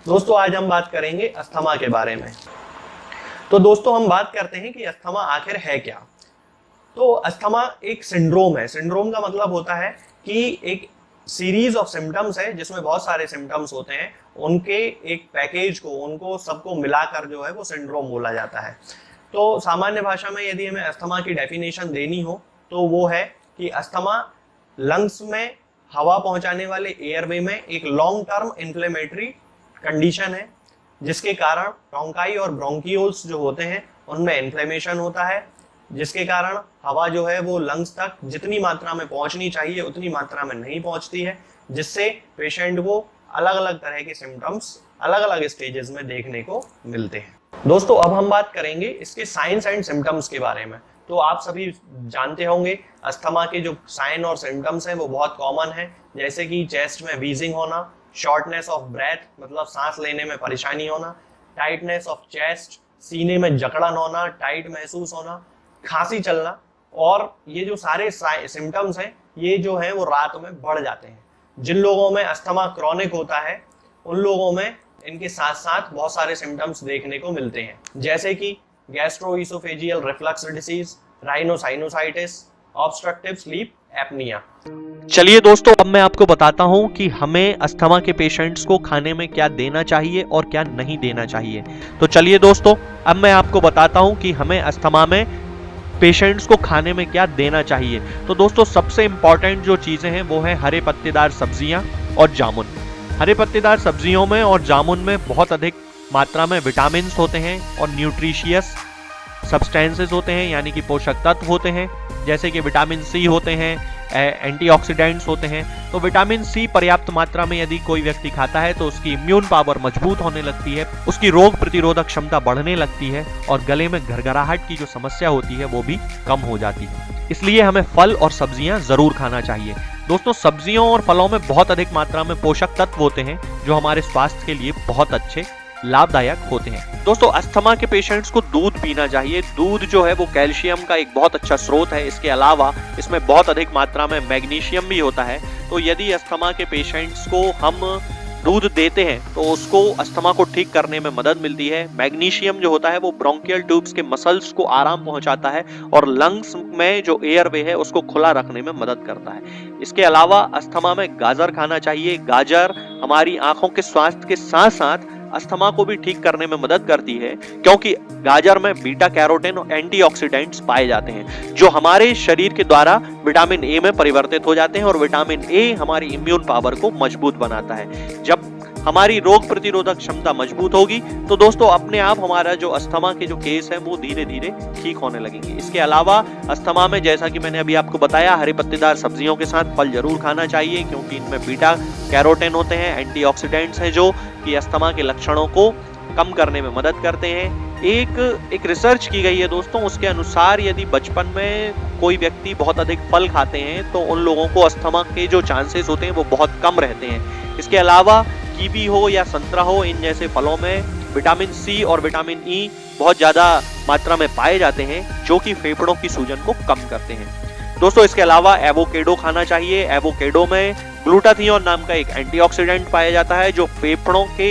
दोस्तों आज हम बात करेंगे अस्थमा के बारे में। तो दोस्तों हम बात करते हैं कि अस्थमा आखिर है क्या। तो अस्थमा एक सिंड्रोम है। सिंड्रोम का मतलब होता है कि एक सीरीज ऑफ सिम्टम्स है जिसमें बहुत सारे सिम्टम्स होते हैं, उनके एक पैकेज को, उनको सबको मिलाकर जो है वो सिंड्रोम बोला जाता है। तो सामान्य भाषा में यदि हमें अस्थमा की डेफिनेशन देनी हो तो वो है कि अस्थमा लंग्स में हवा पहुंचाने वाले एयरवे में एक लॉन्ग टर्म इन्फ्लेमेटरी कंडीशन है, जिसके कारण ब्रोंकाई और ब्रोंकियोल्स जो होते हैं उनमें इन्फ्लेमेशन होता है, जिसके कारण हवा जो है वो लंग्स तक जितनी मात्रा में पहुंचनी चाहिए उतनी मात्रा में नहीं पहुंचती है, जिससे पेशेंट को अलग अलग तरह के सिम्टम्स अलग अलग स्टेजेस में देखने को मिलते हैं। दोस्तों अब हम बात करेंगे इसके साइंस एंड सिम्टम्स के बारे में। तो आप सभी जानते होंगे अस्थमा के जो साइन और सिम्टम्स हैं वो बहुत कॉमन है, जैसे कि चेस्ट में वीजिंग होना, शॉर्टनेस ऑफ ब्रेथ मतलब सांस लेने में परेशानी होना, टाइटनेस ऑफ चेस्ट सीने में जकड़न होना, टाइट महसूस होना, खांसी चलना। और ये जो सारे सिम्टम्स हैं ये जो है वो रात में बढ़ जाते हैं। जिन लोगों में अस्थमा क्रॉनिक होता है उन लोगों में इनके साथ साथ बहुत सारे सिम्टम्स देखने को मिलते हैं, जैसे कि gastroesophageal reflux disease, rhinosinusitis, obstructive sleep apnoea. चलिए दोस्तों अब मैं आपको बताता हूं कि हमें अस्थमा के पेशेंट्स को खाने में क्या देना चाहिए और क्या नहीं देना चाहिए। तो चलिए दोस्तों अब मैं आपको बताता हूं कि हमें अस्थमा में पेशेंट्स को खाने में क्या देना चाहिए। तो दोस्तों सबसे इंपॉर्टेंट जो चीजें हैं वो है हरे पत्तेदार सब्जियां और जामुन। हरे पत्तेदार सब्जियों में और जामुन में बहुत अधिक मात्रा में विटामिन होते हैं और न्यूट्रिशियस सब्सटेंसेस होते हैं, यानी कि पोषक तत्व होते हैं, जैसे कि विटामिन सी होते हैं, एंटीऑक्सीडेंट्स होते हैं। तो विटामिन सी पर्याप्त मात्रा में यदि कोई व्यक्ति खाता है तो उसकी इम्यून पावर मजबूत होने लगती है, उसकी रोग प्रतिरोधक क्षमता बढ़ने लगती है और गले में घरघराहट की जो समस्या होती है वो भी कम हो जाती है। इसलिए हमें फल और सब्जियां जरूर खाना चाहिए। दोस्तों सब्जियों और फलों में बहुत अधिक मात्रा में पोषक तत्व होते हैं जो हमारे स्वास्थ्य के लिए बहुत अच्छे लाभदायक होते हैं। दोस्तों अस्थमा के पेशेंट्स को दूध पीना चाहिए। दूध जो है वो कैल्शियम का एक बहुत अच्छा स्रोत है। इसके अलावा इसमें बहुत अधिक मात्रा में मैग्नीशियम भी होता है। तो यदि अस्थमा के पेशेंट्स को हम दूध देते हैं तो उसको अस्थमा को ठीक करने में मदद मिलती है। मैग्नीशियम जो होता है वो ब्रोंकियल ट्यूब्स के मसल्स को आराम पहुंचाता है और लंग्स में जो एयरवे है उसको खुला रखने में मदद करता है। इसके अलावा अस्थमा में गाजर खाना चाहिए। गाजर हमारी आंखों के स्वास्थ्य के साथ साथ अस्थमा को भी ठीक करने में मदद करती है, क्योंकि गाजर में बीटा कैरोटीन और एंटीऑक्सीडेंट्स पाए जाते हैं जो हमारे शरीर के द्वारा विटामिन ए में परिवर्तित हो जाते हैं और विटामिन ए हमारी इम्यून पावर को मजबूत बनाता है। जब हमारी रोग प्रतिरोधक क्षमता मजबूत होगी तो दोस्तों अपने आप हमारा जो अस्थमा के जो केस है वो धीरे धीरे ठीक होने लगेंगे। इसके अलावा अस्थमा में जैसा कि मैंने अभी आपको बताया हरे पत्तेदार सब्जियों के साथ फल जरूर खाना चाहिए, क्योंकि इनमें बीटा कैरोटीन होते हैं, एंटीऑक्सीडेंट्स हैं जो कि अस्थमा के लक्षणों को कम करने में मदद करते हैं। एक रिसर्च की गई है दोस्तों, उसके अनुसार यदि बचपन में कोई व्यक्ति बहुत अधिक फल खाते हैं तो उन लोगों को अस्थमा के जो चांसेस होते हैं वो बहुत कम रहते हैं। इसके अलावा कीवी हो या संतरा हो, इन जैसे फलों में विटामिन सी और विटामिन ई बहुत ज्यादा मात्रा में पाए जाते हैं जो कि फेफड़ों की सूजन को कम करते हैं। दोस्तों इसके अलावा एवोकेडो खाना चाहिए। एवोकेडो में ग्लूटाथियोन नाम का एक एंटीऑक्सीडेंट पाया जाता है जो फेफड़ों के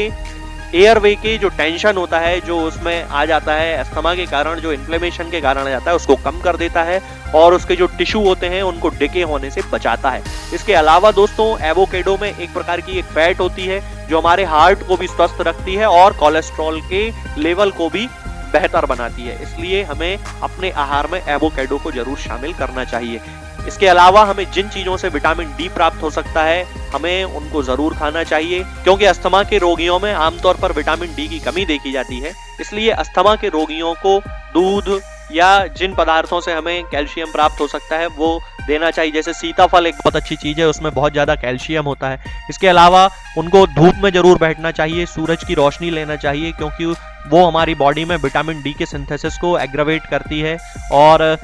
एयरवे के जो टेंशन होता है, जो उसमें आ जाता है अस्थमा के कारण, जो इन्फ्लेमेशन के कारण आ जाता है, उसको कम कर देता है और उसके जो टिश्यू होते हैं उनको डिके होने से बचाता है। इसके अलावा दोस्तों एवोकेडो में एक प्रकार की एक फैट होती है जो हमारे हार्ट को भी स्वस्थ रखती है और कोलेस्ट्रॉल के लेवल को भी बेहतर बनाती है। इसलिए हमें अपने आहार में एवोकेडो को जरूर शामिल करना चाहिए। इसके अलावा हमें जिन चीजों से विटामिन डी प्राप्त हो सकता है हमें उनको जरूर खाना चाहिए, क्योंकि अस्थमा के रोगियों में आमतौर पर विटामिन डी की कमी देखी जाती है। इसलिए अस्थमा के रोगियों को दूध या जिन पदार्थों से हमें कैल्शियम प्राप्त हो सकता है वो देना चाहिए। जैसे सीताफल एक बहुत अच्छी चीज है, उसमें बहुत ज्यादा कैल्शियम होता है। इसके अलावा उनको धूप में जरूर बैठना चाहिए, सूरज की रोशनी लेना चाहिए, क्योंकि वो हमारी बॉडी में विटामिन डी के सिंथेसिस को एग्रावेट करती है और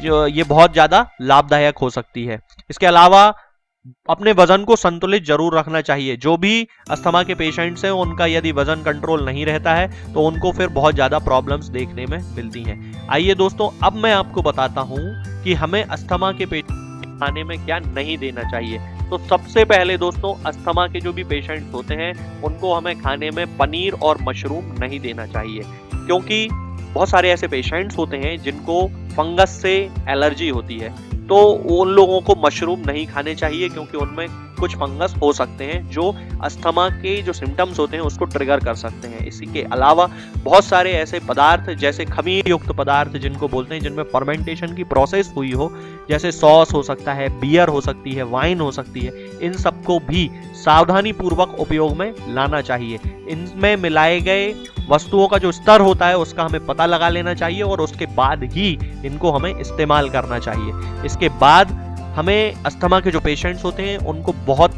जो ये बहुत ज्यादा लाभदायक हो सकती है। इसके अलावा अपने वजन को संतुलित जरूर रखना चाहिए। जो भी अस्थमा के पेशेंट्स हैं उनका यदि वजन कंट्रोल नहीं रहता है तो उनको फिर बहुत ज्यादा प्रॉब्लम्स देखने में मिलती हैं। आइए दोस्तों अब मैं आपको बताता हूं कि हमें अस्थमा के पेशेंट खाने में क्या नहीं देना चाहिए। तो सबसे पहले दोस्तों अस्थमा के जो भी पेशेंट्स होते हैं उनको हमें खाने में पनीर और मशरूम नहीं देना चाहिए, क्योंकि बहुत सारे ऐसे पेशेंट्स होते हैं जिनको फंगस से एलर्जी होती है, तो उन लोगों को मशरूम नहीं खाने चाहिए, क्योंकि उनमें कुछ फंगस हो सकते हैं जो अस्थमा के जो सिम्टम्स होते हैं उसको ट्रिगर कर सकते हैं। इसी के अलावा बहुत सारे ऐसे पदार्थ जैसे खमीर युक्त पदार्थ जिनको बोलते हैं, जिनमें फर्मेंटेशन की प्रोसेस हुई हो, जैसे सॉस हो सकता है, बियर हो सकती है, वाइन हो सकती है, इन सबको भी सावधानी पूर्वक उपयोग में लाना चाहिए। इनमें मिलाए गए वस्तुओं का जो स्तर होता है उसका हमें पता लगा लेना चाहिए और उसके बाद ही इनको हमें इस्तेमाल करना चाहिए। इसके बाद हमें अस्थमा के जो पेशेंट्स होते हैं उनको बहुत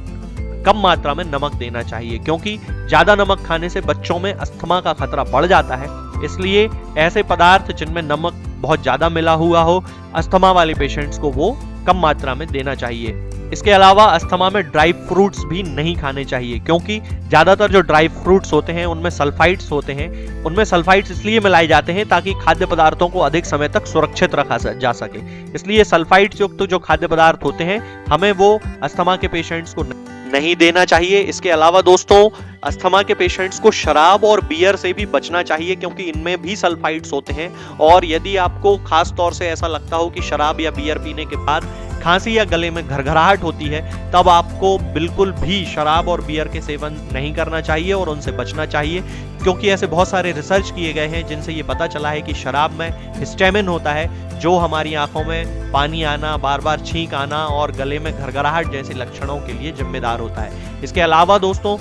कम मात्रा में नमक देना चाहिए, क्योंकि ज्यादा नमक खाने से बच्चों में अस्थमा का खतरा बढ़ जाता है। इसलिए ऐसे पदार्थ जिनमें नमक बहुत ज्यादा मिला हुआ हो, अस्थमा वाले पेशेंट्स को वो कम मात्रा में देना चाहिए। इसके अलावा अस्थमा में ड्राई फ्रूट्स भी नहीं खाने चाहिए, क्योंकि ज्यादातर जो ड्राई फ्रूट्स होते हैं उनमें सल्फाइड्स होते हैं। उनमें सल्फाइड्स इसलिए मिलाए जाते हैं ताकि खाद्य पदार्थों को अधिक समय तक सुरक्षित रखा जा सके। इसलिए सल्फाइड्स युक्त जो खाद्य पदार्थ होते हैं हमें वो अस्थमा के पेशेंट्स को नहीं देना चाहिए। इसके अलावा दोस्तों अस्थमा के पेशेंट्स को शराब और बियर से भी बचना चाहिए, क्योंकि इनमें भी सल्फाइड्स होते हैं। और यदि आपको खास तौर से ऐसा लगता हो कि शराब या बियर पीने के बाद खांसी या गले में घरघराहट होती है, तब आपको बिल्कुल भी शराब और बियर के सेवन नहीं करना चाहिए और उनसे बचना चाहिए, क्योंकि ऐसे बहुत सारे रिसर्च किए गए हैं जिनसे ये पता चला है कि शराब में हिस्टामिन होता है जो हमारी आंखों में पानी आना, बार बार छींक आना और गले में घरघराहट जैसे लक्षणों के लिए जिम्मेदार होता है। इसके अलावा दोस्तों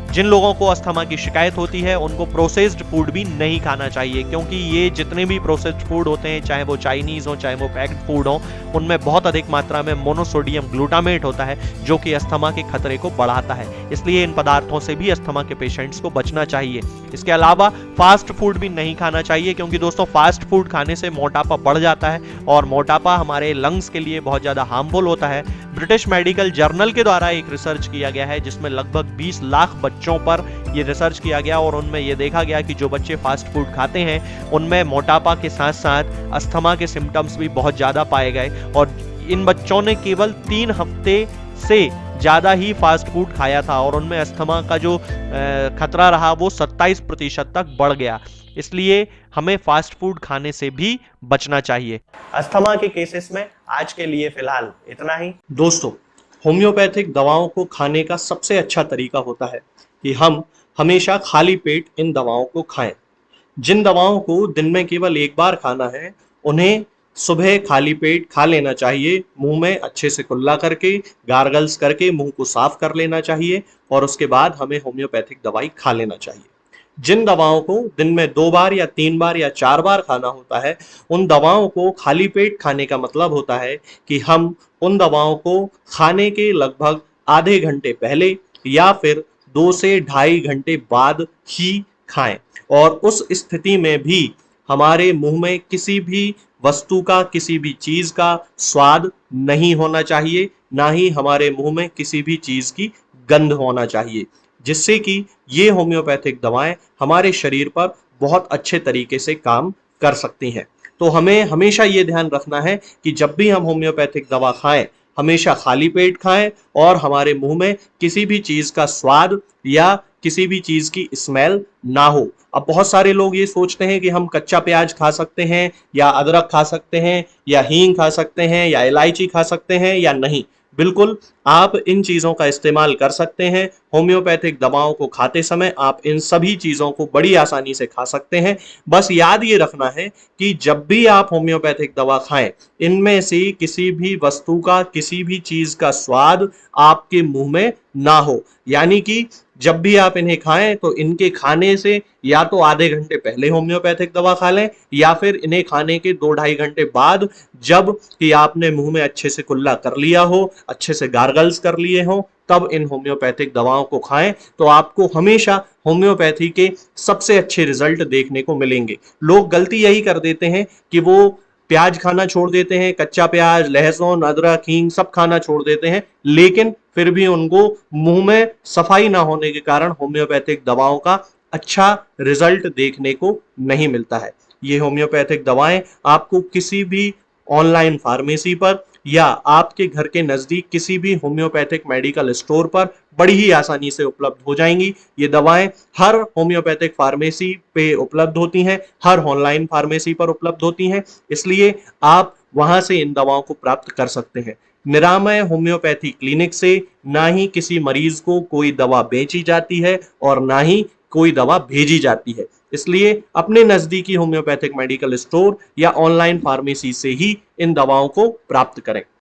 जिन लोगों को अस्थमा की शिकायत होती है उनको प्रोसेस्ड फूड भी नहीं खाना चाहिए, क्योंकि ये जितने भी प्रोसेस्ड फूड होते हैं, चाहे वो चाइनीज हो चाहे वो पैक्ड फूड हो, उनमें बहुत अधिक मात्रा में मोनोसोडियम ग्लूटामेट होता है जो कि अस्थमा के खतरे को बढ़ाता है। इसलिए इन पदार्थों से भी अस्थमा के पेशेंट्स को बचना चाहिए। इसके अलावा फास्ट फूड भी नहीं खाना चाहिए, क्योंकि दोस्तों फास्ट फूड खाने से मोटापा बढ़ जाता है और मोटापा हमारे लंग्स के लिए बहुत ज्यादा हार्मफुल होता है। ब्रिटिश मेडिकल जर्नल के द्वारा एक रिसर्च किया गया है जिसमें लगभग 20 लाख बच्चों पर ये रिसर्च किया गया और उनमें ये देखा गया कि जो बच्चे फास्ट फूड खाते हैं उनमें मोटापा के साथ साथ अस्थमा के सिम्टम्स भी बहुत ज्यादा पाए गए और इन बच्चों ने केवल 3 हफ्ते से ज्यादा ही फास्ट फूड खाया था और उनमें अस्थमा का जो खतरा रहा वो 27% तक बढ़ गया। इसलिए हमें फास्ट फूड खाने से भी बचना चाहिए। अस्थमा के केसेस में आज के लिए फिलहाल इतना ही। दोस्तों, होम्योपैथिक दवाओं को खाने का सबसे अच्छा तरीका होता है कि हम हमेशा खाली पेट इन दवाओं को खाएं। जिन दवाओं को दिन में केवल एक बार खाना है उन्हें सुबह खाली पेट खा लेना चाहिए, मुंह में अच्छे से कुल्ला करके, गार्गल्स करके मुंह को साफ कर लेना चाहिए और उसके बाद हमें होम्योपैथिक दवाई खा लेना चाहिए। जिन दवाओं को दिन में 2 बार या 3 बार या 4 बार खाना होता है, उन दवाओं को खाली पेट खाने का मतलब होता है कि हम उन दवाओं को खाने के लगभग आधे घंटे पहले या फिर 2 से ढाई घंटे बाद ही खाएं और उस स्थिति में भी हमारे मुंह में किसी भी वस्तु का, किसी भी चीज का स्वाद नहीं होना चाहिए, ना ही हमारे मुंह में किसी भी चीज की गंध होना चाहिए, जिससे कि ये होम्योपैथिक दवाएं हमारे शरीर पर बहुत अच्छे तरीके से काम कर सकती हैं। तो हमें हमेशा ये ध्यान रखना है कि जब भी हम होम्योपैथिक दवा खाएं, हमेशा खाली पेट खाएं और हमारे मुंह में किसी भी चीज का स्वाद या किसी भी चीज की स्मेल ना हो। अब बहुत सारे लोग ये सोचते हैं कि हम कच्चा प्याज खा सकते हैं या अदरक खा सकते हैं या हींग खा सकते हैं या इलायची खा सकते हैं या नहीं। बिल्कुल आप इन चीज़ों का इस्तेमाल कर सकते हैं। होम्योपैथिक दवाओं को खाते समय आप इन सभी चीज़ों को बड़ी आसानी से खा सकते हैं। बस याद ये रखना है कि जब भी आप होम्योपैथिक दवा खाएं, इनमें से किसी भी वस्तु का, किसी भी चीज़ का स्वाद आपके मुंह में ना हो। यानी कि जब भी आप इन्हें खाएं तो इनके खाने से या तो आधे घंटे पहले होम्योपैथिक दवा खा लें या फिर इन्हें खाने के 2-ढाई घंटे बाद, जब कि आपने मुंह में अच्छे से कुल्ला कर लिया हो, अच्छे से गार्गल्स कर लिए हो, तब इन होम्योपैथिक दवाओं को खाएं तो आपको हमेशा होम्योपैथी के सबसे अच्छे रिजल्ट देखने को मिलेंगे। लोग गलती यही कर देते हैं कि वो प्याज खाना छोड़ देते हैं, कच्चा प्याज, लहसुन, अदरक, हींग सब खाना छोड़ देते हैं, लेकिन फिर भी उनको मुंह में सफाई ना होने के कारण होम्योपैथिक दवाओं का अच्छा रिजल्ट देखने को नहीं मिलता है। ये होम्योपैथिक दवाएं आपको किसी भी ऑनलाइन फार्मेसी पर या आपके घर के नजदीक किसी भी होम्योपैथिक मेडिकल स्टोर पर बड़ी ही आसानी से उपलब्ध हो जाएंगी। ये दवाएं हर होम्योपैथिक फार्मेसी पे उपलब्ध होती हैं, हर ऑनलाइन फार्मेसी पर उपलब्ध होती हैं, इसलिए आप वहां से इन दवाओं को प्राप्त कर सकते हैं। निरामय होम्योपैथी क्लिनिक से ना ही किसी मरीज को कोई दवा बेची जाती है और ना ही कोई दवा भेजी जाती है, इसलिए अपने नजदीकी होम्योपैथिक मेडिकल स्टोर या ऑनलाइन फार्मेसी से ही इन दवाओं को प्राप्त करें।